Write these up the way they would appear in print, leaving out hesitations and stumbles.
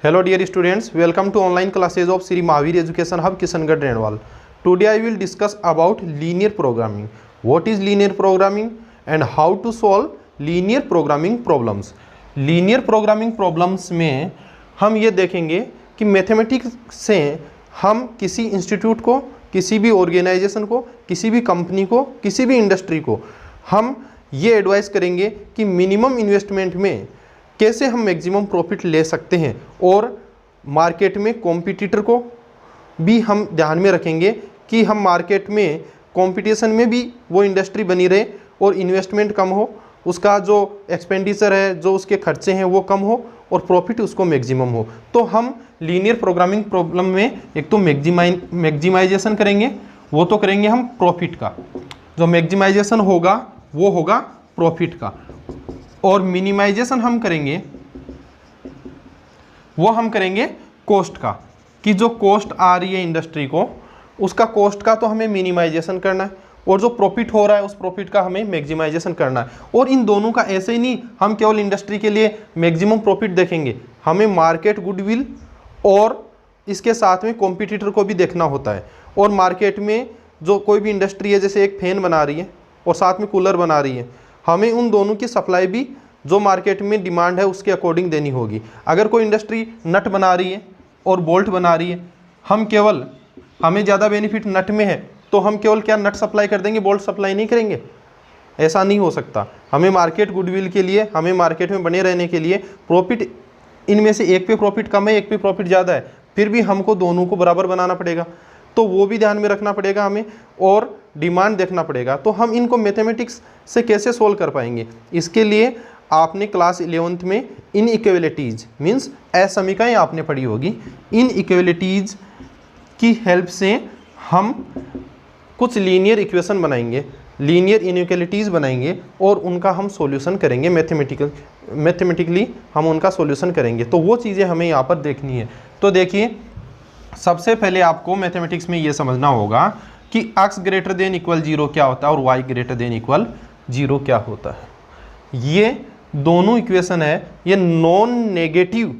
Hello dear students, welcome to online classes of Sri Mahavir Education Hub Kishangarh Renwal. Today I will discuss about linear programming. What is linear programming and how to solve linear programming problems. Linear programming problems में हम ये देखेंगे कि mathematics से हम किसी institute को, किसी भी ऑर्गेनाइजेशन को, किसी भी कंपनी को, किसी भी इंडस्ट्री को हम ये एडवाइस करेंगे कि मिनिमम इन्वेस्टमेंट में कैसे हम मैक्सिमम प्रॉफिट ले सकते हैं और मार्केट में कॉम्पिटिटर को भी हम ध्यान में रखेंगे कि हम मार्केट में कंपटीशन में भी वो इंडस्ट्री बनी रहे और इन्वेस्टमेंट कम हो, उसका जो एक्सपेंडिचर है, जो उसके खर्चे हैं वो कम हो और प्रॉफिट उसको मैक्सिमम हो। तो हम लीनियर प्रोग्रामिंग प्रॉब्लम में एक तो मैक्सिमाइजेशन करेंगे, वो तो करेंगे हम प्रॉफिट का, जो मैक्सिमाइजेशन होगा वो होगा प्रॉफिट का, और मिनिमाइजेशन हम करेंगे वो हम करेंगे कॉस्ट का, कि जो कॉस्ट आ रही है इंडस्ट्री को उसका कॉस्ट का तो हमें मिनिमाइजेशन करना है और जो प्रॉफिट हो रहा है उस प्रॉफिट का हमें मैक्सिमाइजेशन करना है। और इन दोनों का ऐसे ही नहीं हम केवल इंडस्ट्री के लिए मैक्सिमम प्रॉफिट देखेंगे, हमें मार्केट गुडविल और इसके साथ में कॉम्पिटिटर को भी देखना होता है। और मार्केट में जो कोई भी इंडस्ट्री है, जैसे एक फैन बना रही है और साथ में कूलर बना रही है, हमें उन दोनों की सप्लाई भी जो मार्केट में डिमांड है उसके अकॉर्डिंग देनी होगी। अगर कोई इंडस्ट्री नट बना रही है और बोल्ट बना रही है, हमें ज़्यादा बेनिफिट नट में है तो हम केवल क्या नट सप्लाई कर देंगे, बोल्ट सप्लाई नहीं करेंगे? ऐसा नहीं हो सकता। हमें मार्केट गुडविल के लिए, हमें मार्केट में बने रहने के लिए प्रॉफिट, इनमें से एक पे प्रॉफिट कम है, एक पे प्रॉफिट ज़्यादा है, फिर भी हमको दोनों को बराबर बनाना पड़ेगा, तो वो भी ध्यान में रखना पड़ेगा हमें, और डिमांड देखना पड़ेगा। तो हम इनको मैथमेटिक्स से कैसे सोल्व कर पाएंगे? इसके लिए आपने क्लास 11th में इन इक्वलिटीज़ मीन्स असमीकाएँ आपने पढ़ी होगी। इन इक्वलिटीज़ की हेल्प से हम कुछ लीनियर इक्वेशन बनाएंगे, लीनियर इनइक्वलिटीज़ बनाएंगे और उनका हम सॉल्यूशन करेंगे, मैथमेटिकली हम उनका सॉल्यूशन करेंगे। तो वो चीज़ें हमें यहाँ पर देखनी है। तो देखिए, सबसे पहले आपको मैथमेटिक्स में ये समझना होगा कि x ग्रेटर देन इक्वल 0 क्या होता है और y ग्रेटर देन इक्वल 0 क्या होता है। ये दोनों इक्वेशन है, ये नॉन नेगेटिव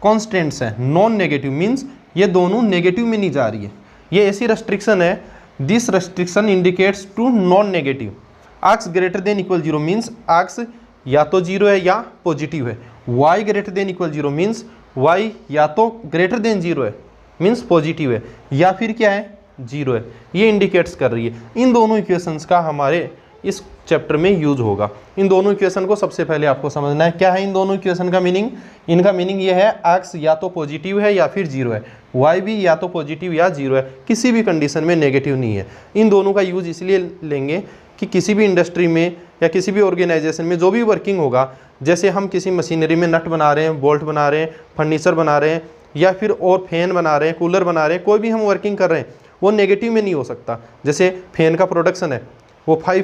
कॉन्स्टेंट्स है। नॉन नेगेटिव मीन्स ये दोनों नेगेटिव में नहीं जा रही है, ये ऐसी रेस्ट्रिक्शन है, this restriction indicates to non negative. x greater than equal 0 means x या तो 0 है या पॉजिटिव है, y greater than equal 0 means y या तो ग्रेटर देन 0 है मीन्स पॉजिटिव है, या फिर क्या है 0 है। ये इंडिकेट्स कर रही है। इन दोनों इक्वेशंस का हमारे इस चैप्टर में यूज होगा। इन दोनों इक्वेशन को सबसे पहले आपको समझना है। क्या है इन दोनों इक्वेशन का मीनिंग? इनका मीनिंग ये है x या तो पॉजिटिव है या फिर 0 है, y भी या तो पॉजिटिव या 0 है, किसी भी कंडीशन में नेगेटिव नहीं है। इन दोनों का यूज इसलिए लेंगे कि किसी भी इंडस्ट्री में या किसी भी ऑर्गेनाइजेशन में जो भी वर्किंग होगा, जैसे हम किसी मशीनरी में नट बना रहे हैं, बोल्ट बना रहे हैं, फर्नीचर बना रहे हैं, या फिर और फैन बना रहे हैं, कूलर बना रहे हैं, कोई भी हम वर्किंग कर रहे हैं, वो नेगेटिव में नहीं हो सकता। जैसे फैन का प्रोडक्शन है, वो 5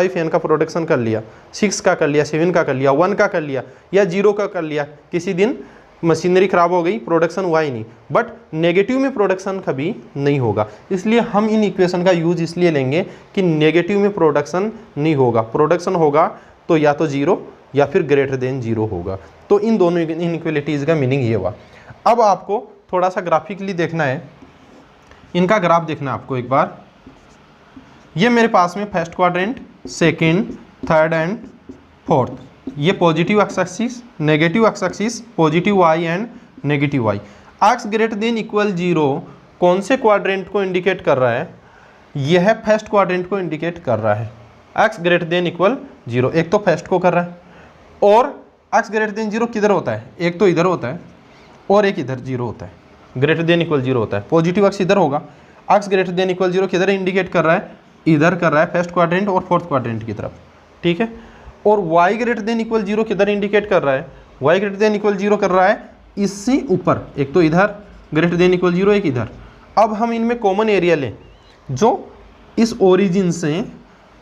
फैन का प्रोडक्शन कर लिया, 6 का कर लिया, 7 का कर लिया, 1 का कर लिया या 0 का कर लिया, किसी दिन मशीनरी खराब हो गई, प्रोडक्शन हुआ ही नहीं, बट नेगेटिव में प्रोडक्शन कभी नहीं होगा। इसलिए हम इन इक्वेशन का यूज इसलिए लेंगे कि नेगेटिव में प्रोडक्शन नहीं होगा, प्रोडक्शन होगा तो या तो 0 या फिर ग्रेटर देन 0 होगा। तो इन दोनों इनइक्वलिटीज़ का मीनिंग ये हुआ। अब आपको थोड़ा सा ग्राफिकली देखना है, इनका ग्राफ देखना है आपको एक बार। ये मेरे पास में first quadrant, second, third and fourth, ये positive X axis, negative X axis, positive Y and negative Y. X greater than equal 0 कौन से क्वाड्रेंट को इंडिकेट कर रहा है? यह फर्स्ट क्वाड्रेंट को इंडिकेट कर रहा है। एक्स ग्रेटर देन इक्वल 0 एक तो फर्स्ट को कर रहा है, और एक्स ग्रेटर देन 0 किधर होता है? एक तो इधर होता है और एक इधर 0 होता है, ग्रेटर देन इक्वल 0 होता है। पॉजिटिव एक्स इधर होगा, एक्स ग्रेटर देन इक्वल 0 किधर इंडिकेट कर रहा है? इधर कर रहा है, फर्स्ट क्वाड्रेंट और फोर्थ क्वाड्रेंट की तरफ, ठीक है। और y ग्रेटर देन इक्वल 0 किधर इंडिकेट कर रहा है? y ग्रेटर देन इक्वल 0 कर रहा है इससे ऊपर, एक तो इधर ग्रेटर देन इक्वल 0, एक इधर। अब हम इनमें कॉमन एरिया लें, जो इस ओरिजिन से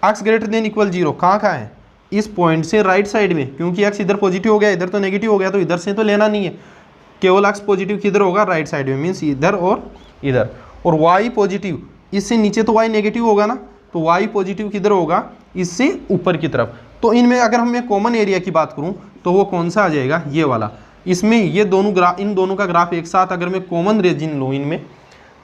x ग्रेटर देन इक्वल 0 कहाँ है? इस पॉइंट से राइट साइड में, क्योंकि x इधर पॉजिटिव हो गया, इधर तो नेगेटिव हो गया, तो इधर से तो लेना नहीं है, केवल x पॉजिटिव किधर होगा? राइट साइड में, मीन्स इधर और इधर। और y पॉजिटिव, इससे नीचे तो y नेगेटिव होगा ना, तो y पॉजिटिव किधर होगा? इससे ऊपर की तरफ। तो इनमें अगर हम कॉमन एरिया की बात करूं तो वो कौन सा आ जाएगा? ये वाला। इसमें ये दोनों ग्राफ, इन दोनों का ग्राफ एक साथ अगर मैं कॉमन रेजिन लूँ इनमें,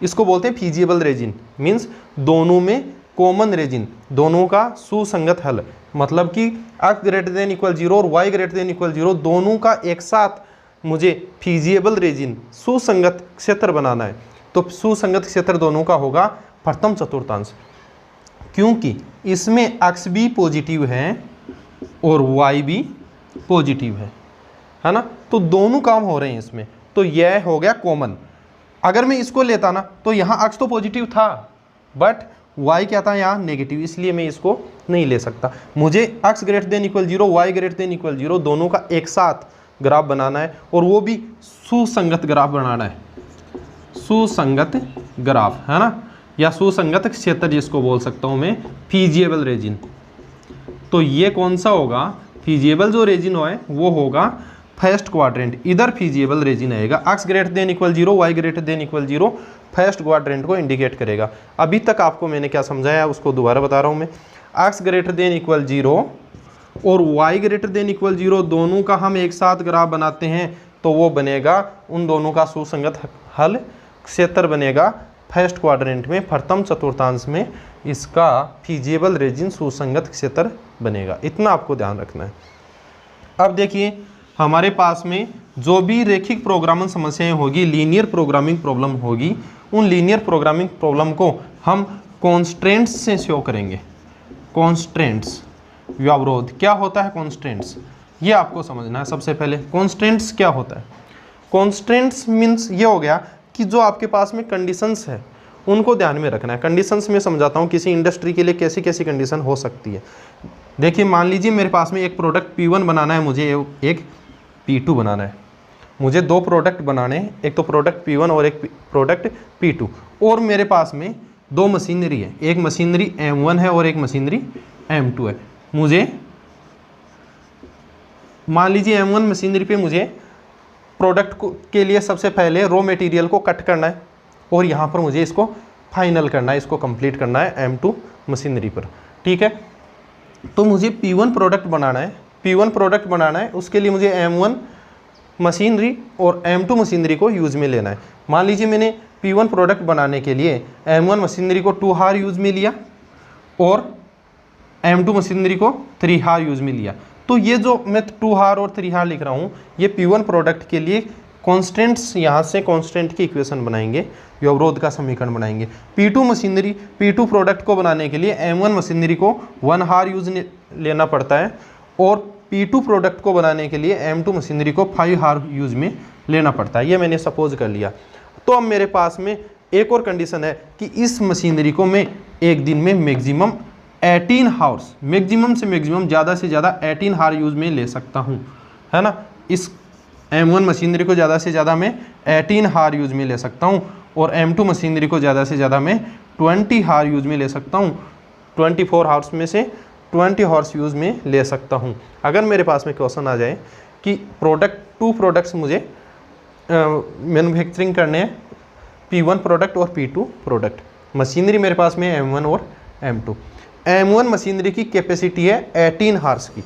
इसको बोलते हैं फीजिबल रेजिन, मीन्स दोनों में कॉमन रेजिन, दोनों का सुसंगत हल, मतलब कि x ग्रेटर देन इक्वल 0 और y ग्रेटर देन इक्वल 0 दोनों का एक साथ मुझे फीजिबल रेजिन सुसंगत क्षेत्र बनाना है। तो सुसंगत क्षेत्र दोनों का होगा प्रथम चतुर्थांश, क्योंकि इसमें x भी पॉजिटिव है और y भी पॉजिटिव है ना, तो दोनों काम हो रहे हैं इसमें, तो यह हो गया कॉमन। अगर मैं इसको लेता ना तो यहाँ x तो पॉजिटिव था बट y क्या था यहाँ नेगेटिव, इसलिए मैं इसको नहीं ले सकता। मुझे x greater than equal 0 y greater than equal 0 दोनों का एक साथ ग्राफ बनाना है और वो भी सुसंगत ग्राफ बनाना है, सुसंगत ग्राफ है ना, या सुसंगत क्षेत्र जिसको बोल सकता हूँ मैं फीजिबल रेजिन। तो ये कौन सा होगा, फीजिबल जो रेजिन है वो होगा फर्स्ट क्वाड्रेंट, इधर फीजिबल रेजिन आएगा। x greater than equal 0 y greater than equal 0 first quadrant को इंडिकेट करेगा। अभी तक आपको मैंने क्या समझाया उसको दोबारा बता रहा हूँ मैं। x ग्रेटर देन इक्वल 0 और y ग्रेटर देन इक्वल 0 दोनों का हम एक साथ ग्राफ बनाते हैं तो वो बनेगा उन दोनों का सुसंगत हल क्षेत्र बनेगा फर्स्ट क्वाड्रेंट में, प्रथम चतुर्थांश में इसका फीजिबल रेजिन सुसंगत क्षेत्र बनेगा। इतना आपको ध्यान रखना है। अब देखिए हमारे पास में जो भी रेखिक प्रोग्रामिंग समस्याएं होगी, लीनियर प्रोग्रामिंग प्रॉब्लम होगी, उन लीनियर प्रोग्रामिंग प्रॉब्लम को हम कॉन्स्ट्रेंट्स से शो करेंगे। कॉन्स्ट्रेंट्स, व्यवरोध क्या होता है, कॉन्स्ट्रेंट्स ये आपको समझना है। सबसे पहले कॉन्स्ट्रेंट्स क्या होता है, कॉन्स्ट्रेंट्स मीन्स ये हो गया कि जो आपके पास में कंडीशंस है उनको ध्यान में रखना है। कंडीशंस में समझाता हूँ किसी इंडस्ट्री के लिए कैसी कैसी कंडीशन हो सकती है। देखिए मान लीजिए मेरे पास में एक प्रोडक्ट P1 बनाना है, मुझे एक P2 बनाना है। मुझे दो प्रोडक्ट बनाने हैं, एक तो प्रोडक्ट P1 और एक प्रोडक्ट P2, और मेरे पास में दो मशीनरी है, एक मशीनरी M1 है और एक मशीनरी M2 है। मुझे मान लीजिए M1 मशीनरी पे मुझे प्रोडक्ट के लिए सबसे पहले रॉ मटेरियल को कट करना है और यहाँ पर मुझे इसको फाइनल करना है, इसको कंप्लीट करना है M2 मशीनरी पर, ठीक है। तो मुझे P1 प्रोडक्ट बनाना है, P1 प्रोडक्ट बनाना है, उसके लिए मुझे M1 मशीनरी और M2 मशीनरी को यूज़ में लेना है। मान लीजिए मैंने P1 प्रोडक्ट बनाने के लिए M1 मशीनरी को 2 हार यूज़ में लिया और M2 मशीनरी को 3 हार यूज़ में लिया। तो ये जो मैं 2 हार और 3 हार लिख रहा हूँ ये P1 प्रोडक्ट के लिए कॉन्स्टेंट्स, यहाँ से कॉन्स्टेंट की इक्वेशन बनाएंगे, अवरोध का समीकरण बनाएंगे। P2 मशीनरी, P2 प्रोडक्ट को बनाने के लिए M1 मशीनरी को 1 हार यूज लेना पड़ता है और P2 प्रोडक्ट को बनाने के लिए M2 मशीनरी को 5 हार यूज में लेना पड़ता है। ये मैंने सपोज कर लिया। तो अब मेरे पास में एक और कंडीशन है कि इस मशीनरी को मैं एक दिन में मैक्सिमम 18 हावर्स, मैक्सिमम से मैक्सिमम ज़्यादा से ज़्यादा 18 हार यूज में ले सकता हूँ, है ना। इस M1 मशीनरी को ज़्यादा से ज़्यादा मैं 18 हार यूज में ले सकता हूँ और M2 मशीनरी को ज़्यादा से ज़्यादा मैं 20 हार यूज में ले सकता हूँ। 24 हावर्स में से 20 हावर्स यूज में ले सकता हूँ। अगर मेरे पास में क्वेश्चन आ जाए कि टू प्रोडक्ट्स मुझे मैन्युफैक्चरिंग करने हैं, P1 प्रोडक्ट और P2 प्रोडक्ट, मशीनरी मेरे पास में M1 और M2। M1 मशीनरी की कैपेसिटी है 18 हार्स की,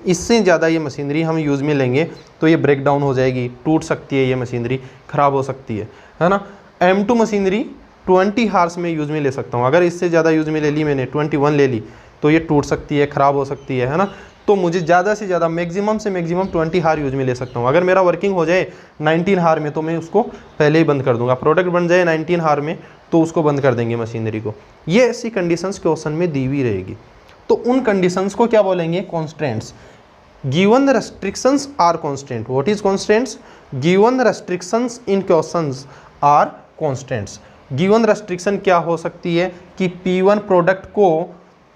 इससे ज़्यादा ये मशीनरी हम यूज़ में लेंगे तो ये ब्रेक डाउन हो जाएगी, टूट सकती है, ये मशीनरी ख़राब हो सकती है ना। M2 मशीनरी 20 हार्स में यूज़ में ले सकता हूँ। अगर इससे ज़्यादा यूज़ में ले ली मैंने, 21 ले ली, तो ये टूट सकती है, ख़राब हो सकती है ना। तो मुझे ज़्यादा से ज़्यादा मैक्सिमम से मैक्सिमम 20 हार यूज़ में ले सकता हूँ। अगर मेरा वर्किंग हो जाए 19 हार में तो मैं उसको पहले ही बंद कर दूंगा। प्रोडक्ट बन जाए 19 हार में तो उसको बंद कर देंगे मशीनरी को। ये ऐसी कंडीशंस क्वेश्चन में दी हुई रहेगी। तो उन कंडीशंस को क्या बोलेंगे, constants. Given restrictions are constant. What is constants? Given restrictions in questions are constants. Given restriction क्या हो सकती है कि P1 प्रोडक्ट को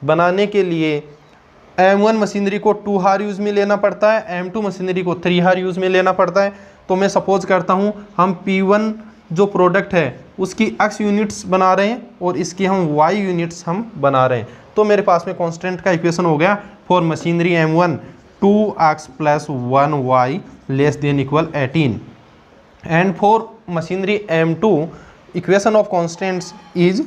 बनाने के लिए M1 मशीनरी को 2 हार यूज़ में लेना पड़ता है, M2 मशीनरी को 3 हार यूज़ में लेना पड़ता है। तो मैं सपोज करता हूँ हम P1 जो प्रोडक्ट है उसकी x यूनिट्स बना रहे हैं और इसकी हम y यूनिट्स हम बना रहे हैं। तो मेरे पास में कांस्टेंट का इक्वेशन हो गया for machinery M1 2x + 1y less than equal 18 and for machinery M2 equation of constants is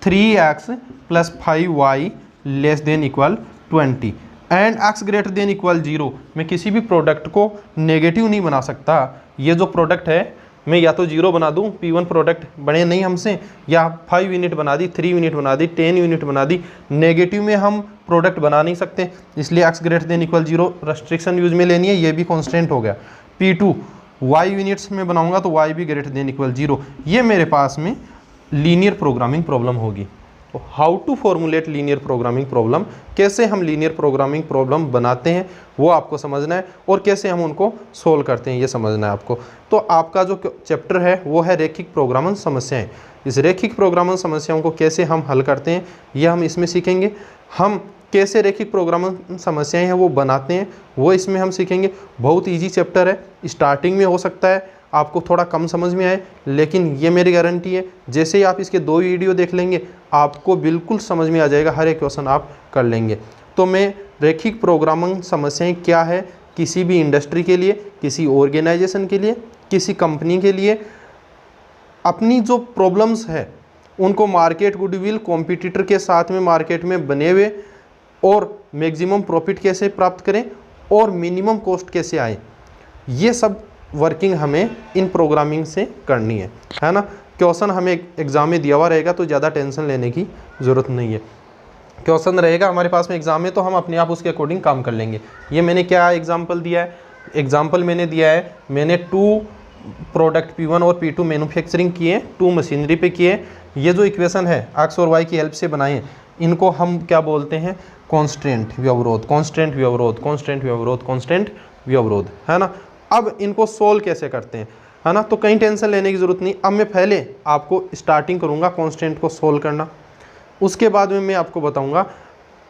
3x + 5y less than equal 20। And x greater than equal 0, मैं किसी भी प्रोडक्ट को नेगेटिव नहीं बना सकता। ये जो प्रोडक्ट है मैं या तो 0 बना दूं, P1 प्रोडक्ट बने नहीं हमसे, या 5 यूनिट बना दी, 3 यूनिट बना दी, 10 यूनिट बना दी, नेगेटिव में हम प्रोडक्ट बना नहीं सकते, इसलिए x greater than equal 0 restriction use में लेनी है, ये भी कॉन्स्टेंट हो गया। P2 y यूनिट्स में बनाऊंगा तो y भी ग्रेटर देन इक्वल 0, ये मेरे पास में लीनियर प्रोग्रामिंग प्रॉब्लम होगी। तो how to formulate linear programming problem, कैसे हम लीनियर प्रोग्रामिंग प्रॉब्लम बनाते हैं वो आपको समझना है, और कैसे हम उनको सोल्व करते हैं ये समझना है आपको। तो आपका जो चैप्टर है वो है रैखिक प्रोग्रामिंग समस्याएं। इस रैखिक प्रोग्रामिंग समस्याओं को कैसे हम हल करते हैं ये हम इसमें सीखेंगे। हम कैसे रैखिक प्रोग्रामिंग समस्याएं हैं वो बनाते हैं वो इसमें हम सीखेंगे। बहुत ईजी चैप्टर है, स्टार्टिंग में हो सकता है आपको थोड़ा कम समझ में आए, लेकिन ये मेरी गारंटी है जैसे ही आप इसके 2 वीडियो देख लेंगे आपको बिल्कुल समझ में आ जाएगा, हर एक क्वेश्चन आप कर लेंगे। तो मैं रैखिक प्रोग्रामिंग समस्याएं क्या है किसी भी इंडस्ट्री के लिए, किसी ऑर्गेनाइजेशन के लिए, किसी कंपनी के लिए, अपनी जो प्रॉब्लम्स है उनको मार्केट गुडविल कॉम्पिटिटर के साथ में मार्केट में बने हुए और मैक्सिमम प्रॉफिट कैसे प्राप्त करें और मिनिमम कॉस्ट कैसे आए, ये सब वर्किंग हमें इन प्रोग्रामिंग से करनी है ना। क्वेश्चन हमें एग्ज़ाम में दिया हुआ रहेगा तो ज़्यादा टेंशन लेने की ज़रूरत नहीं है। क्वेश्चन रहेगा हमारे पास में एग्ज़ाम में तो हम अपने आप उसके अकॉर्डिंग काम कर लेंगे। ये मैंने क्या एग्जांपल दिया है, एग्जांपल मैंने दिया है, मैंने 2 प्रोडक्ट P1 और P2 मैन्युफैक्चरिंग किए, 2 मशीनरी पे किए। ये जो इक्वेशन है x और y की हेल्प से बनाए, इनको हम क्या बोलते हैं, कॉन्स्टेंट व्यवरोध, कॉन्स्टेंट व्यवरोध, कॉन्स्टेंट व्यवरोध, कॉन्स्टेंट व्यवरोध, है ना। अब इनको सोल्व कैसे करते हैं, है ना, तो कहीं टेंशन लेने की ज़रूरत नहीं। अब मैं पहले आपको स्टार्टिंग करूँगा कॉन्स्टेंट को सोल्व करना, उसके बाद में मैं आपको बताऊँगा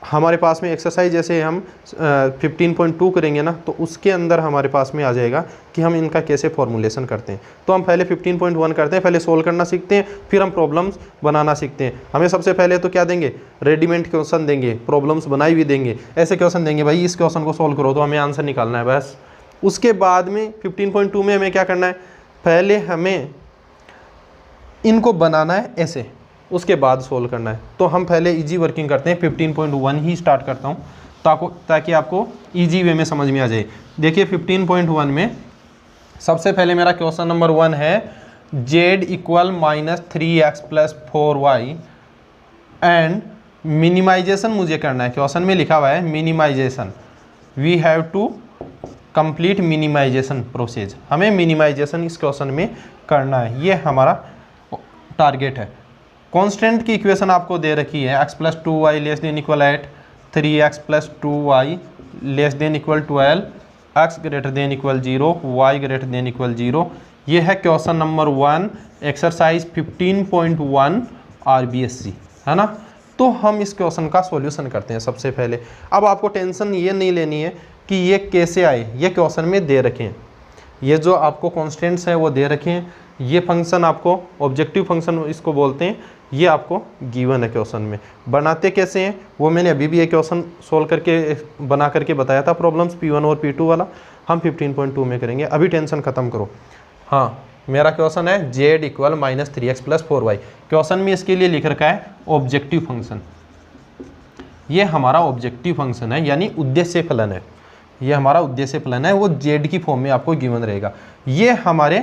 हमारे पास में एक्सरसाइज जैसे हम 15.2 करेंगे ना, तो उसके अंदर हमारे पास में आ जाएगा कि हम इनका कैसे फॉर्मुलेशन करते हैं। तो हम पहले 15.1 करते हैं, पहले सोल्व करना सीखते हैं, फिर हम प्रॉब्लम्स बनाना सीखते हैं। हमें सबसे पहले तो क्या देंगे, रेडीमेड क्वेश्चन देंगे, प्रॉब्लम्स बनाई भी देंगे, ऐसे क्वेश्चन देंगे भाई इस क्वेश्चन को सोल्व करो तो हमें आंसर निकालना है बस। उसके बाद में 15.2 में हमें क्या करना है, पहले हमें इनको बनाना है ऐसे, उसके बाद सोल्व करना है। तो हम पहले इजी वर्किंग करते हैं, 15.1 ही स्टार्ट करता हूँ ताकि आपको इजी वे में समझ में आ जाए। देखिए 15.1 में सबसे पहले मेरा क्वेश्चन नंबर 1 है z equal -3x + 4y and minimisation मुझे करना है। क्वेश्चन में लिखा हुआ है minimization, we have to complete minimization process, हमें मिनिमाइजेशन इस क्वेश्चन में करना है, ये हमारा टारगेट है। कांस्टेंट की इक्वेशन आपको दे रखी है x + 2y ≤ 8, 3x + 2y ≤ 12, x > 0, y > 0। ये है क्वेश्चन नंबर 1 एक्सरसाइज 15.1 RBSc, है ना। तो हम इस क्वेश्चन का सॉल्यूशन करते हैं सबसे पहले। अब आपको टेंशन ये नहीं लेनी है कि ये कैसे आए, ये क्वेश्चन में दे रखे हैं, ये जो आपको कॉन्स्टेंट्स हैं वो दे रखे हैं, ये फंक्शन आपको ऑब्जेक्टिव फंक्शन इसको बोलते हैं, ये आपको गिवन है क्वेश्चन में। बनाते कैसे हैं वो मैंने अभी भी ये क्वेश्चन सोल्व करके बना करके बताया था, प्रॉब्लम्स P1 और P2 वाला, हम 15.2 में करेंगे। अभी टेंशन ख़त्म करो। हाँ, मेरा क्वेश्चन है z equal -3x + 4y। Question में इसके लिए लिख रखा है ऑब्जेक्टिव फंक्शन, ये हमारा ऑब्जेक्टिव फंक्शन है यानी उद्देश्य फलन है, ये हमारा उद्देश्य फलन है, वो z की फॉर्म में आपको गिवन रहेगा। ये हमारे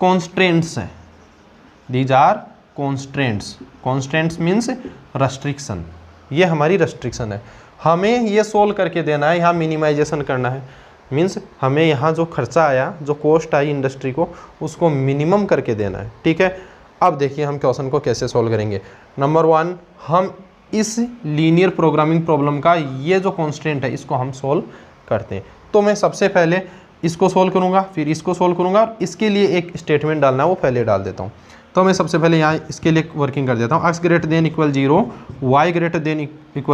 कॉन्स्ट्रेंट्स हैं, these are constraints, constraints means restriction, ये हमारी रेस्ट्रिक्शन है। हमें ये सोल्व करके देना है, यहाँ मिनिमाइजेशन करना है, मीन्स हमें यहाँ जो खर्चा आया, जो कॉस्ट आई इंडस्ट्री को, उसको मिनिमम करके देना है, ठीक है। अब देखिए हम क्वेश्चन को कैसे सोल्व करेंगे। नंबर 1, हम इस लीनियर प्रोग्रामिंग प्रॉब्लम का ये जो कॉन्स्टेंट है इसको हम सोल्व करते हैं। तो मैं सबसे पहले इसको सोल्व करूँगा, फिर इसको सोल्व करूँगा, और इसके लिए एक स्टेटमेंट डालना है वो पहले डाल देता हूँ। तो मैं सबसे पहले यहाँ इसके लिए वर्किंग कर देता हूँ। x > 0, y >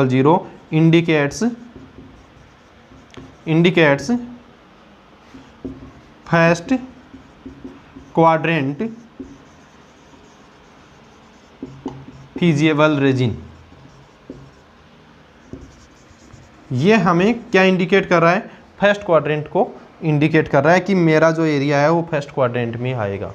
0 indicates first quadrant feasible reason. ये हमें क्या इंडिकेट कर रहा है, फर्स्ट क्वाड्रेंट को इंडिकेट कर रहा है कि मेरा जो एरिया है वो फर्स्ट क्वाड्रेंट में आएगा,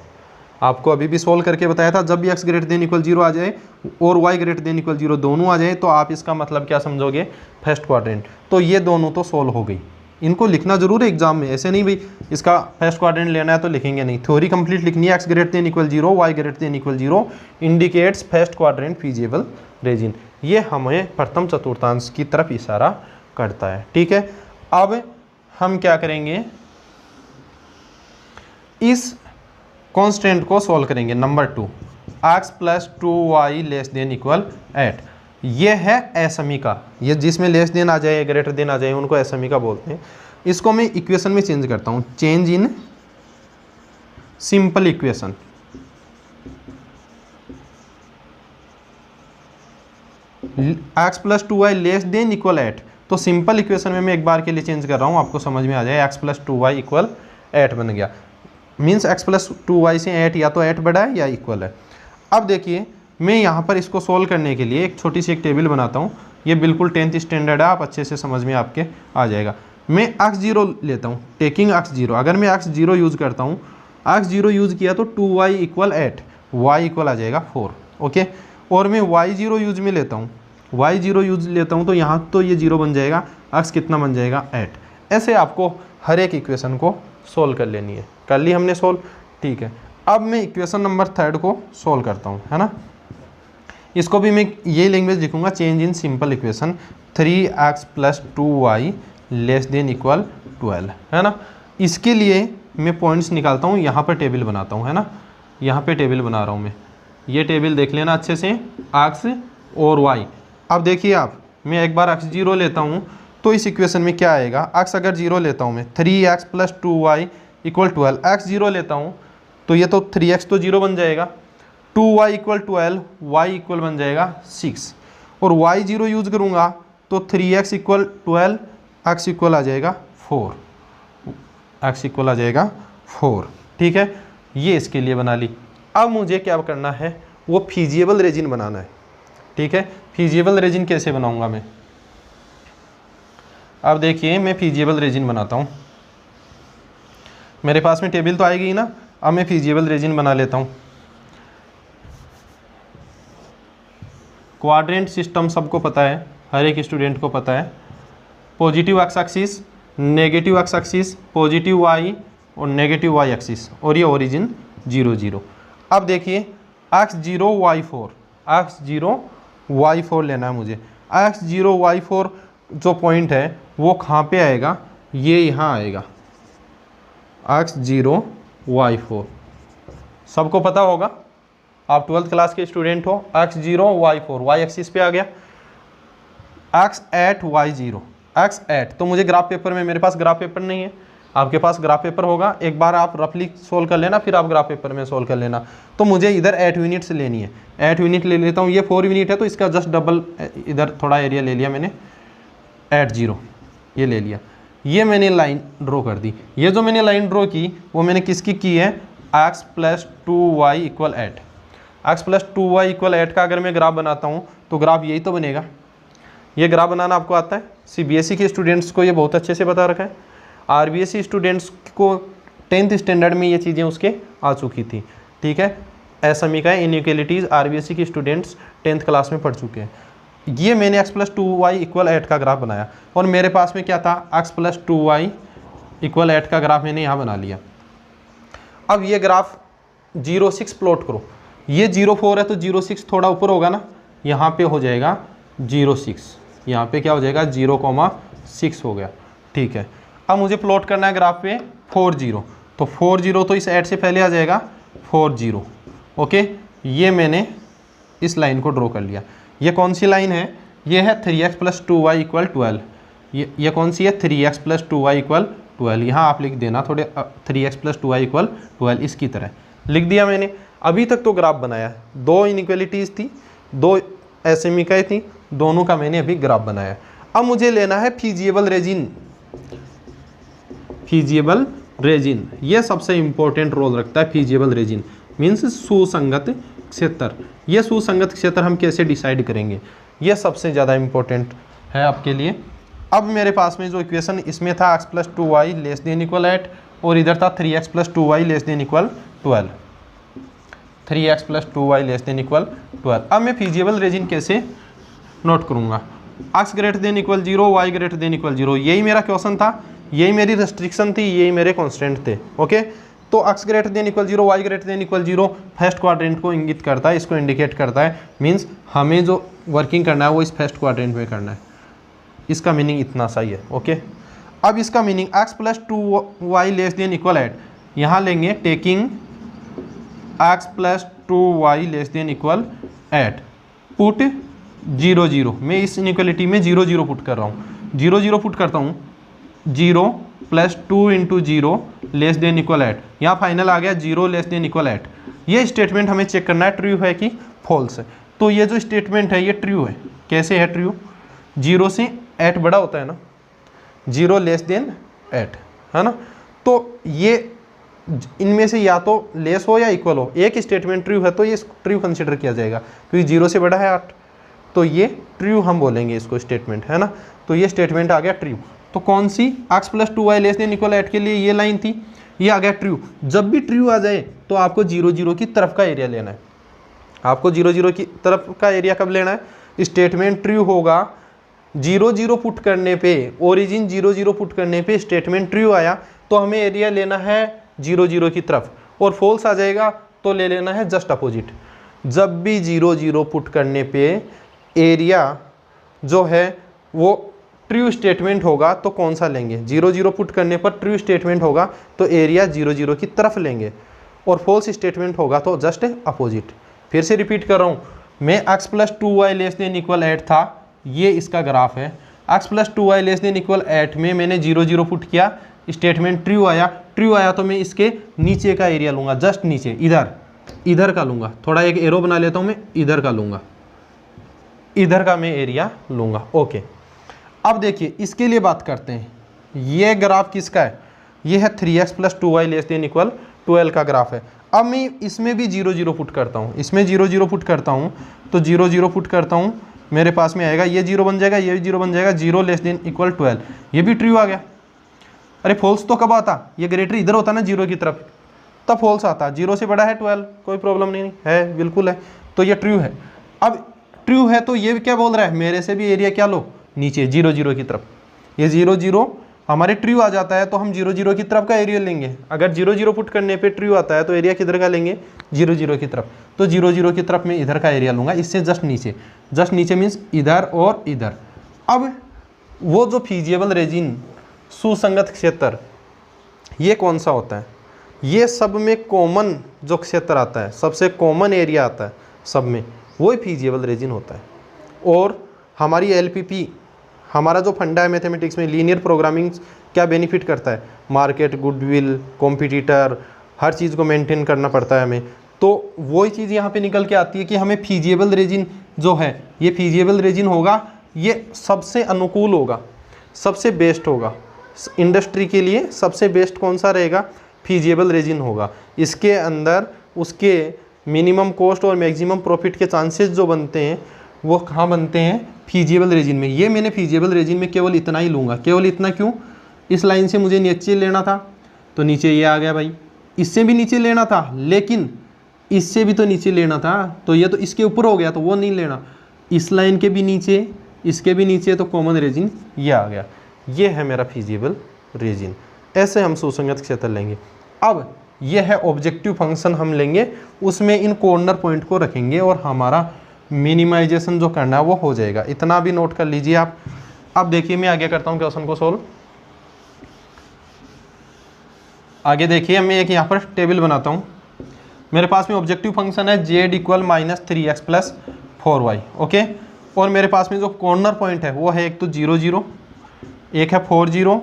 आपको अभी भी सोल्व करके बताया था, जब भी x ग्रेटर देन इक्वल 0 आ जाए और y ग्रेटर देन इक्वल 0 दोनों आ जाए तो आप इसका मतलब क्या समझोगे, फर्स्ट क्वाड्रेंट। तो ये दोनों तो सोल्व हो गई। इनको लिखना जरूर है एग्जाम में, ऐसे नहीं भाई इसका फर्स्ट क्वाड्रेंट लेना है तो लिखेंगे नहीं, थ्योरी कंप्लीट लिखनी है। x greater than equal 0, y greater than equal 0 indicates first quadrant feasible reason. ये हमें प्रथम चतुर्थांश की तरफ इशारा करता है। ठीक है, अब हम क्या करेंगे, इस कांस्टेंट को सॉल्व करेंगे। Number 2 x plus 2y less than equal 8, ये है असमीका। ये जिसमें लेस देन आ जाए ग्रेटर देन आ जाए उनको असमीका बोलते हैं। इसको मैं इक्वेशन में चेंज करता हूँ, change in simple equation. x plus 2y less than equal 8, तो सिंपल इक्वेशन में मैं एक बार के लिए चेंज कर रहा हूँ, आपको समझ में आ जाए। x प्लस 2y इक्वल 8 बन गया, मीन्स x प्लस 2y से 8 या तो 8 बड़ा है या इक्वल है। अब देखिए मैं यहाँ पर इसको सोल्व करने के लिए एक छोटी सी एक टेबल बनाता हूँ। ये बिल्कुल 10th स्टैंडर्ड है, आप अच्छे से समझ में आपके आ जाएगा। मैं x0 लेता हूँ, टेकिंग x0। अगर मैं x0 यूज़ करता हूँ, x0 यूज़ किया तो 2y इक्वल 8, y इक्वल आ जाएगा 4। ओके, और मैं y0 यूज में लेता हूँ, y0 यूज लेता हूँ तो यहाँ तो ये 0 बन जाएगा, x कितना बन जाएगा 8। ऐसे आपको हर एक इक्वेशन को सोल्व कर लेनी है। कर ली हमने सोल्व, ठीक है। अब मैं इक्वेशन नंबर 3 को सोल्व करता हूँ, है ना। इसको भी मैं ये लैंग्वेज लिखूंगा, change in simple equation 3x plus 2y less than equal 12, है ना। इसके लिए मैं पॉइंट्स निकालता हूँ, यहाँ पर टेबल बनाता हूँ, है ना। यहाँ पे टेबल बना रहा हूँ मैं, ये टेबल देख लेना अच्छे से, x और y। अब देखिए आप, मैं एक बार x0 लेता हूँ तो इस इक्वेशन में क्या आएगा, x अगर 0 लेता हूँ मैं 3x plus 2y equal 12, x0 लेता हूँ तो ये तो 3x तो 0 बन जाएगा, 2y इक्वल 12, y इक्वल बन जाएगा 6, और y0 यूज़ करूँगा तो 3x इक्वल 12, x इक्वल आ जाएगा 4, x इक्वल आ जाएगा 4। ठीक है, ये इसके लिए बना ली। अब मुझे क्या करना है, वो फीजिबल रीजन बनाना है। ठीक है, फीजिबल रीजन कैसे बनाऊंगा मैं, अब देखिए मैं फीजिबल रीजन बनाता हूँ। मेरे पास में टेबल तो आएगी ना, अब मैं फीजिबल रीजन बना लेता हूँ। क्वाड्रेंट सिस्टम सबको पता है, हर एक स्टूडेंट को पता है। Positive X axis, negative X axis, positive Y और नेगेटिव वाई एक्सिस, और ये ओरिजिन 0 0। अब देखिए x0 y4, x0 y4 लेना है मुझे। x0 y4 जो पॉइंट है वो कहाँ पे आएगा, ये यहाँ आएगा, x0 y4 सबको पता होगा, आप 12th क्लास के स्टूडेंट हो। x0 y4 y एक्सिस पे आ गया, x8 y0, x8 तो मुझे ग्राफ पेपर में, मेरे पास ग्राफ पेपर नहीं है, आपके पास ग्राफ पेपर होगा, एक बार आप रफली सोल्व कर लेना, फिर आप ग्राफ पेपर में सोल्व कर लेना। तो मुझे इधर 8 यूनिट्स लेनी है, 8 यूनिट ले लेता हूँ। ये 4 यूनिट है तो इसका जस्ट डबल इधर थोड़ा एरिया ले लिया मैंने, 8 ये ले लिया। ये मैंने लाइन ड्रॉ कर दी। ये जो मैंने लाइन ड्रॉ की वो मैंने किसकी की है, x plus 2y equal 8। x plus 2y equal 8 का अगर मैं ग्राफ बनाता हूँ तो ग्राफ यही तो बनेगा। ये ग्राफ बनाना आपको आता है, CBSE के स्टूडेंट्स को ये बहुत अच्छे से बता रखा है, RBSE स्टूडेंट्स को 10th स्टैंडर्ड में ये चीज़ें उसके आ चुकी थी। ठीक है, असमीका इनइक्वालिटीज़ RBSE के स्टूडेंट्स 10th क्लास में पढ़ चुके हैं। ये मैंने x प्लस 2y इक्वल 8 का ग्राफ बनाया, और मेरे पास में क्या था, x प्लस 2y इक्वल 8 का ग्राफ मैंने यहाँ बना लिया। अब ये ग्राफ 0 6 प्लॉट करो, ये 0 4 है तो 0 6 थोड़ा ऊपर होगा ना, यहाँ पे हो जाएगा 0 6, यहाँ पे क्या हो जाएगा 0,6 हो गया। ठीक है, अब मुझे प्लॉट करना है ग्राफ पे 4 0, तो 4 0 तो इस 8 से पहले आ जाएगा 4 0। ओके, ये मैंने इस लाइन को ड्रॉ कर लिया। ये कौन सी लाइन है, ये है 3x प्लस 2y इक्वल 12। ये कौन सी है, 3x प्लस 2y इक्वल 12। यहाँ आप लिख देना थोड़े 3x प्लस 2y इक्वल 12, इसकी तरह लिख दिया मैंने। अभी तक तो ग्राफ बनाया, 2 इनइक्वालिटीज़ थी, 2 असमीकाएँ थी, दोनों का मैंने अभी ग्राफ बनाया। अब मुझे लेना है फीजिबल रीजन। फीजिबल रीजन ये सबसे इंपॉर्टेंट रोल रखता है। फीजिबल रीजन मीन्स सुसंगत क्षेत्र। ये सुसंगत क्षेत्र हम कैसे डिसाइड करेंगे, ये सबसे ज़्यादा इम्पोर्टेंट है आपके लिए। अब मेरे पास में जो इक्वेशन इसमें था x plus 2y less than equal 8, और इधर था 3x plus 2y less than equal 12। 3x plus 2y less than equal 12। अब मैं फीजिबल रीजन कैसे नोट करूँगा, x greater than equal 0, y greater than equal 0, यही मेरा क्वेश्चन था, यही मेरी रेस्ट्रिक्शन थी, यही मेरे कॉन्स्टेंट थे। ओके, तो x greater than equal 0, y greater than equal 0 first quadrant को इंगित करता है, इसको इंडिकेट करता है, मीन्स हमें जो वर्किंग करना है वो इस फर्स्ट क्वाड्रेंट में करना है। इसका मीनिंग इतना सही है। ओके, अब इसका meaning x plus 2y less than equal 8, यहाँ लेंगे taking x plus 2y less than equal 8, put 0 0, मैं इस इनइक्वलिटी में 0 0 पुट कर रहा हूँ, 0 0 पुट करता हूँ, 0 plus 2 into 0 less than equal 8, यहाँ फाइनल आ गया 0 लेस देन इक्वल 8। ये स्टेटमेंट हमें चेक करना है ट्रू है कि फॉल्स है। तो ये जो स्टेटमेंट है ये ट्रू है। कैसे है ट्रू? 0 से 8 बड़ा होता है ना, 0 लेस देन 8 है ना, तो ये इनमें से या तो लेस हो या इक्वल हो, एक स्टेटमेंट ट्रू है तो ये ट्रू कंसिडर किया जाएगा, क्योंकि 0 से बड़ा है 8, तो ये ट्रू हम बोलेंगे इसको स्टेटमेंट, है ना। तो ये स्टेटमेंट आ गया ट्रू। तो कौन सी? x plus 2y less than equal 8 के लिए ये लाइन थी, ये आ गया ट्रू। जब भी ट्रू आ जाए तो आपको 0 0 की तरफ का एरिया लेना है। आपको 0 0 की तरफ का एरिया कब लेना है? स्टेटमेंट ट्रू होगा, 0 0 पुट करने पे, ओरिजिन 0 0 पुट करने पे स्टेटमेंट ट्रू आया तो हमें एरिया लेना है 0 0 की तरफ, और फॉल्स आ जाएगा तो ले लेना है जस्ट अपोजिट। जब भी 0 0 पुट करने पे एरिया जो है वो ट्रू स्टेटमेंट होगा तो कौन सा लेंगे? 0 0 पुट करने पर ट्रू स्टेटमेंट होगा तो एरिया 0 0 की तरफ लेंगे, और फॉल्स स्टेटमेंट होगा तो जस्ट अपोजिट। फिर से रिपीट कर रहा हूँ, मैं x plus 2y less than equal 8 था, ये इसका ग्राफ है। x plus 2y less than equal 8 में मैंने 0 0 पुट किया, स्टेटमेंट ट्रू आया तो मैं इसके नीचे का एरिया लूँगा, जस्ट नीचे, इधर का लूँगा। थोड़ा एक एरो बना लेता हूँ, मैं इधर का लूँगा, इधर का मैं एरिया लूँगा। ओके, अब देखिए इसके लिए बात करते हैं, ये ग्राफ किसका है? ये है 3x plus 2y less than equal 12 का ग्राफ है। अब मैं इसमें भी 0 0 पुट करता हूँ, इसमें 0 0 पुट करता हूँ, तो 0 0 पुट करता हूँ, मेरे पास में आएगा, ये 0 बन जाएगा, ये भी 0 बन जाएगा, 0 लेस देन इक्वल 12, ये भी ट्रू आ गया। अरे फॉल्स तो कब आता? ये ग्रेटर इधर होता ना 0 की तरफ, तब फॉल्स आता। 0 से बड़ा है 12, कोई प्रॉब्लम नहीं है, बिल्कुल है, तो ये ट्रू है। अब ट्रू है तो ये क्या बोल रहा है? मेरे से भी एरिया क्या लो? नीचे 0 0 की तरफ। ये 0 0 हमारे ट्रू आ जाता है तो हम 0 0 की तरफ का एरिया लेंगे। अगर 0 0 पुट करने पे ट्रू आता है तो एरिया किधर का लेंगे? 0 0 की तरफ। तो 0 0 की तरफ मैं इधर का एरिया लूँगा, इससे जस्ट नीचे मीन्स इधर और इधर। अब वो जो फीजिबल रीजन, सुसंगत क्षेत्र, ये कौन सा होता है? ये सब में कॉमन जो क्षेत्र आता है, सबसे कॉमन एरिया आता है सब में, वही फीजिबल रीजन होता है। और हमारी एलपीपी, हमारा जो फंडा है मैथमेटिक्स में, लीनियर प्रोग्रामिंग क्या बेनिफिट करता है? मार्केट, गुडविल, कॉम्पिटिटर, हर चीज़ को मेंटेन करना पड़ता है हमें। तो वही चीज़ यहाँ पे निकल के आती है कि हमें फीजिबल रीजन जो है, ये फीजिबल रीजन होगा, ये सबसे अनुकूल होगा, सबसे बेस्ट होगा इंडस्ट्री के लिए। सबसे बेस्ट कौन सा रहेगा? फीजिबल रीजन होगा। इसके अंदर उसके मिनिमम कॉस्ट और मैक्सिमम प्रॉफिट के चांसेस जो बनते हैं वो कहाँ बनते हैं? फीजिबल रीजन में। ये मैंने फीजिबल रीजन में केवल इतना ही लूँगा। केवल इतना क्यों? इस लाइन से मुझे नीचे लेना था तो नीचे ये आ गया भाई, इससे भी नीचे लेना था लेकिन इससे भी तो नीचे लेना था, तो ये तो इसके ऊपर हो गया तो वो नहीं लेना। इस लाइन के भी नीचे, इसके भी नीचे, तो कॉमन रीजन ये आ गया। ये है मेरा फीजिबल रीजन। ऐसे हम सुसंगत क्षेत्र लेंगे। अब ये है ऑब्जेक्टिव फंक्शन हम लेंगे, उसमें इन कॉर्नर पॉइंट को रखेंगे और हमारा मिनिमाइजेशन जो करना है वो हो जाएगा। इतना भी नोट कर लीजिए आप। अब देखिए मैं आगे करता हूँ क्वेश्चन को सोल्व। आगे देखिए मैं एक यहाँ पर टेबल बनाता हूँ। मेरे पास में ऑब्जेक्टिव फंक्शन है z equal -3x plus 4y। Okay, और मेरे पास में जो कॉर्नर पॉइंट है वो है एक तो 0 0, एक है 4 0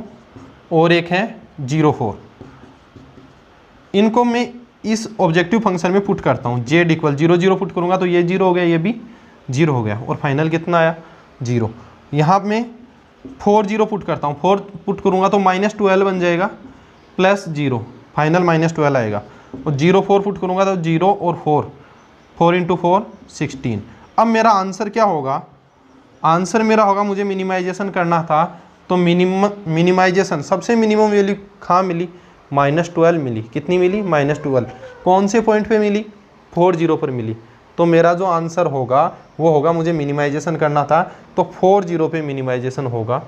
और एक है 0 4। इनको मैं इस ऑब्जेक्टिव फंक्शन में पुट करता हूँ। z इक्वल 0 0 पुट करूँगा तो ये 0 हो गया, ये भी 0 हो गया, और फाइनल कितना आया? 0। यहाँ मैं 4 0 पुट करता हूँ, 4 पुट करूँगा तो -12 बन जाएगा प्लस 0, फाइनल -12 आएगा। और 0 4 पुट करूँगा तो 0 और 4 इंटू 4 16। अब मेरा आंसर क्या होगा? आंसर मेरा होगा, मुझे मिनिमाइजेशन करना था तो मिनिमाइजेशन सबसे मिनिमम वैल्यू कहाँ मिली? -12 मिली। कितनी मिली? -12। कौन से पॉइंट पे मिली? 40 पर मिली, तो मेरा जो आंसर होगा वो होगा, मुझे मिनिमाइजेशन करना था तो 40 पे मिनिमाइजेशन होगा।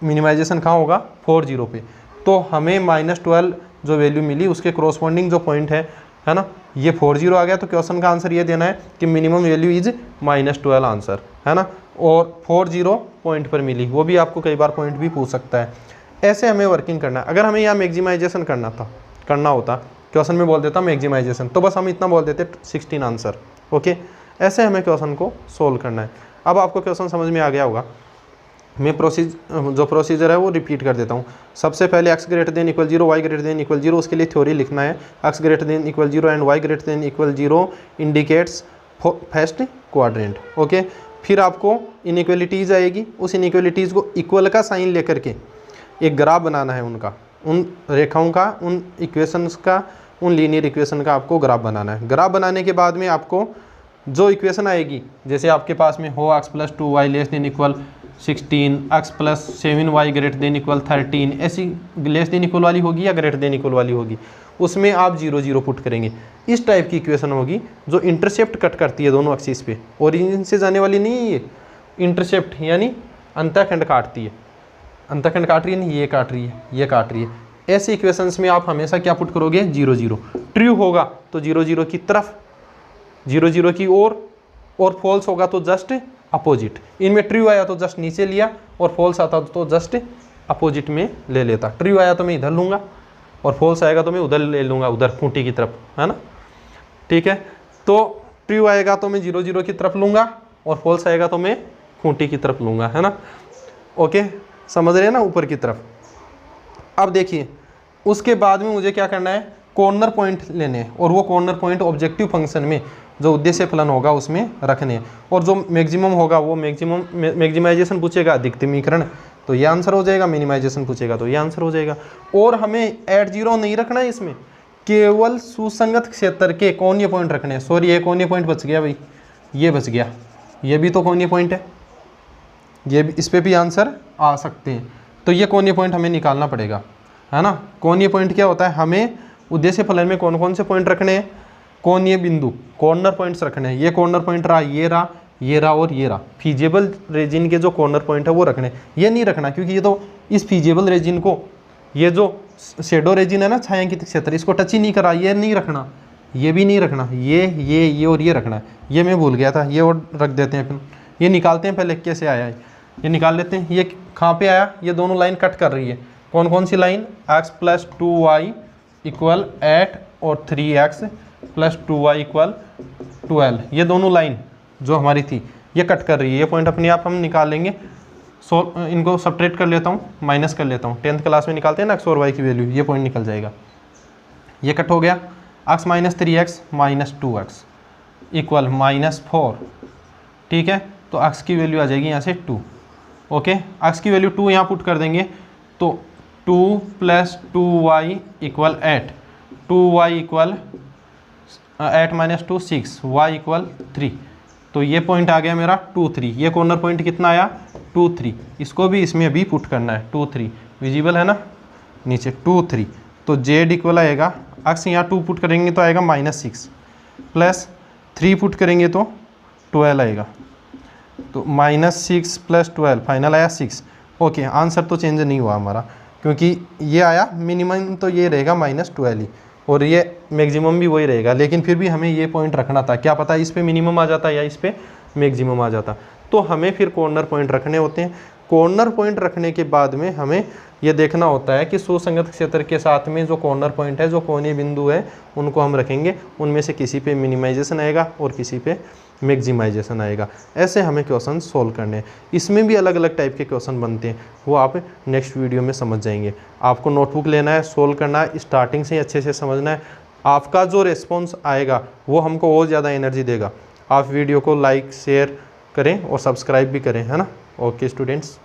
मिनिमाइजेशन कहाँ होगा? 40 पे। तो हमें -12 जो वैल्यू मिली उसके कोरोस्पोंडिंग जो पॉइंट है ना, ये 40 आ गया। तो क्वेश्चन का आंसर ये देना है कि मिनिमम वैल्यू इज -12 आंसर, है ना। और 40 पॉइंट पर मिली, वो भी आपको कई बार पॉइंट भी पूछ सकता है। ऐसे हमें वर्किंग करना है। अगर हमें यहाँ मैक्सिमाइजेशन करना होता, क्वेश्चन में बोल देता मैक्सिमाइजेशन, तो बस हम इतना बोल देते 16 आंसर। ओके, ऐसे हमें क्वेश्चन को सोल्व करना है। अब आपको क्वेश्चन समझ में आ गया होगा। मैं जो प्रोसीजर है वो रिपीट कर देता हूँ। सबसे पहले x > 0, y > 0, उसके लिए थ्योरी लिखना है। x > 0 and y > 0 indicates first quadrant. Okay, फिर आपको इनइक्वलिटीज़ आएगी, उस इनइक्वलिटीज़ को इक्वल का साइन लेकर के एक ग्राफ बनाना है उनका, उन रेखाओं का, उन इक्वेशंस का, उन लीनियर इक्वेशन का आपको ग्राफ बनाना है। ग्राफ बनाने के बाद में आपको जो इक्वेशन आएगी, जैसे आपके पास में हो x + 2y ≤ 16, x + 7y ≥ 13, ऐसी <= वाली होगी या > वाली होगी, उसमें आप 0 0 पुट करेंगे। इस टाइप की इक्वेशन होगी जो इंटरसेप्ट कट करती है दोनों एक्सिस पे, ओरिजिन से जाने वाली नहीं है ये, इंटरसेप्ट यानी अंतःखंड काटती है। अंतःखंड काट रही है नहीं, ये काट रही है, ये काट रही है। ऐसी इक्वेशंस में आप हमेशा क्या पुट करोगे? 0 0। ट्रू होगा तो 0 0 की तरफ, 0 0 की ओर, और फॉल्स होगा तो जस्ट अपोजिट। इनमें ट्रू आया तो जस्ट नीचे लिया, और फॉल्स आता तो जस्ट अपोजिट में ले लेता। ट्रू आया तो मैं इधर लूँगा, और फॉल्स आएगा तो मैं उधर ले लूँगा, उधर खूंटी की तरफ, है ना। ठीक है, तो ट्रू आएगा तो मैं 0 0 की तरफ लूँगा, और फॉल्स आएगा तो मैं खूंटी की तरफ लूँगा, है ना। ओके, समझ रहे हैं ना, ऊपर की तरफ। अब देखिए, उसके बाद में मुझे क्या करना है? कॉर्नर पॉइंट लेने हैं, और वो कॉर्नर पॉइंट ऑब्जेक्टिव फंक्शन में जो उद्देश्य फलन होगा उसमें रखने हैं। और जो मैक्सिमम होगा वो मैक्सिमाइजेशन पूछेगा, अधिकतमीकरण, तो ये आंसर हो जाएगा। मिनिमाइजेशन पूछेगा तो ये आंसर हो जाएगा। और हमें @0 नहीं रखना है इसमें, केवल सुसंगत क्षेत्र के कोणीय पॉइंट रखने हैं। सॉरी, ये कोणीय पॉइंट बच गया भाई, ये बच गया, ये भी तो कोणीय पॉइंट है, ये भी, इस पर भी आंसर आ सकते हैं। तो ये कोणीय पॉइंट हमें निकालना पड़ेगा, है ना। कोणीय पॉइंट क्या होता है? हमें उद्देश्य फलन में कौन कौन से पॉइंट रखने हैं? कोणीय बिंदु, कॉर्नर पॉइंट्स रखने हैं। ये कॉर्नर पॉइंट रहा, ये रहा, ये रहा और ये रहा। फीजेबल रीजन के जो कॉर्नर पॉइंट है वो रखने। ये नहीं रखना, क्योंकि ये तो इस फीजेबल रीजन को, ये जो शेडो रीजन है ना, छायांकित क्षेत्र, इसको टच ही नहीं करा, ये नहीं रखना, ये भी नहीं रखना, ये और ये रखना है। ये मैं भूल गया था, ये और रख देते हैं। फिर ये निकालते हैं, पहले कैसे आया है ये निकाल लेते हैं। ये कहाँ पे आया? ये दोनों लाइन कट कर रही है। कौन कौन सी लाइन? x + 2y = 8 और 3x + 2y = 12। ये दोनों लाइन जो हमारी थी ये कट कर रही है। ये पॉइंट अपने आप हम निकाल लेंगे। इनको सब्ट्रैक्ट कर लेता हूँ, माइनस कर लेता हूँ। 10th क्लास में निकालते हैं ना x और y की वैल्यू, ये पॉइंट निकल जाएगा। ये कट हो गया। x - 3x - 2x = -4। ठीक है, तो x की वैल्यू आ जाएगी यहाँ से 2। ओके, x की वैल्यू 2 यहाँ पुट कर देंगे, तो 2 + 2y = 8, 2y = 8 - 2 6, y = 3। तो ये पॉइंट आ गया मेरा 2 3। ये कॉर्नर पॉइंट कितना आया? 2 3। इसको भी इसमें अभी पुट करना है। 2 3 विजिबल है ना नीचे, 2 3। तो z इक्वल आएगा, x यहाँ 2 पुट करेंगे तो आएगा -6, प्लस 3 पुट करेंगे तो 12 आएगा। तो -6 + 12 फाइनल आया 6। ओके, आंसर तो चेंज नहीं हुआ हमारा, क्योंकि ये आया मिनिमम तो ये रहेगा -12 ही, और ये मैक्सिमम भी वही रहेगा। लेकिन फिर भी हमें ये पॉइंट रखना था, क्या पता इस पे मिनिमम आ जाता या इस पे मैक्सिमम आ जाता। तो हमें फिर कॉर्नर पॉइंट रखने होते हैं। कॉर्नर पॉइंट रखने के बाद में हमें ये देखना होता है कि सुसंगत क्षेत्र के साथ में जो कॉर्नर पॉइंट है, जो कोणीय बिंदु है, उनको हम रखेंगे। उनमें से किसी पे मिनिमाइजेशन आएगा और किसी पे मैक्सिमाइजेशन आएगा। ऐसे हमें क्वेश्चन सोल्व करने हैं। इसमें भी अलग अलग टाइप के क्वेश्चन बनते हैं, वो आप नेक्स्ट वीडियो में समझ जाएंगे। आपको नोटबुक लेना है, सोल्व करना है, स्टार्टिंग से ही अच्छे से समझना है। आपका जो रिस्पॉन्स आएगा वो हमको और ज़्यादा एनर्जी देगा। आप वीडियो को लाइक शेयर करें और सब्सक्राइब भी करें, है ना। Okay students.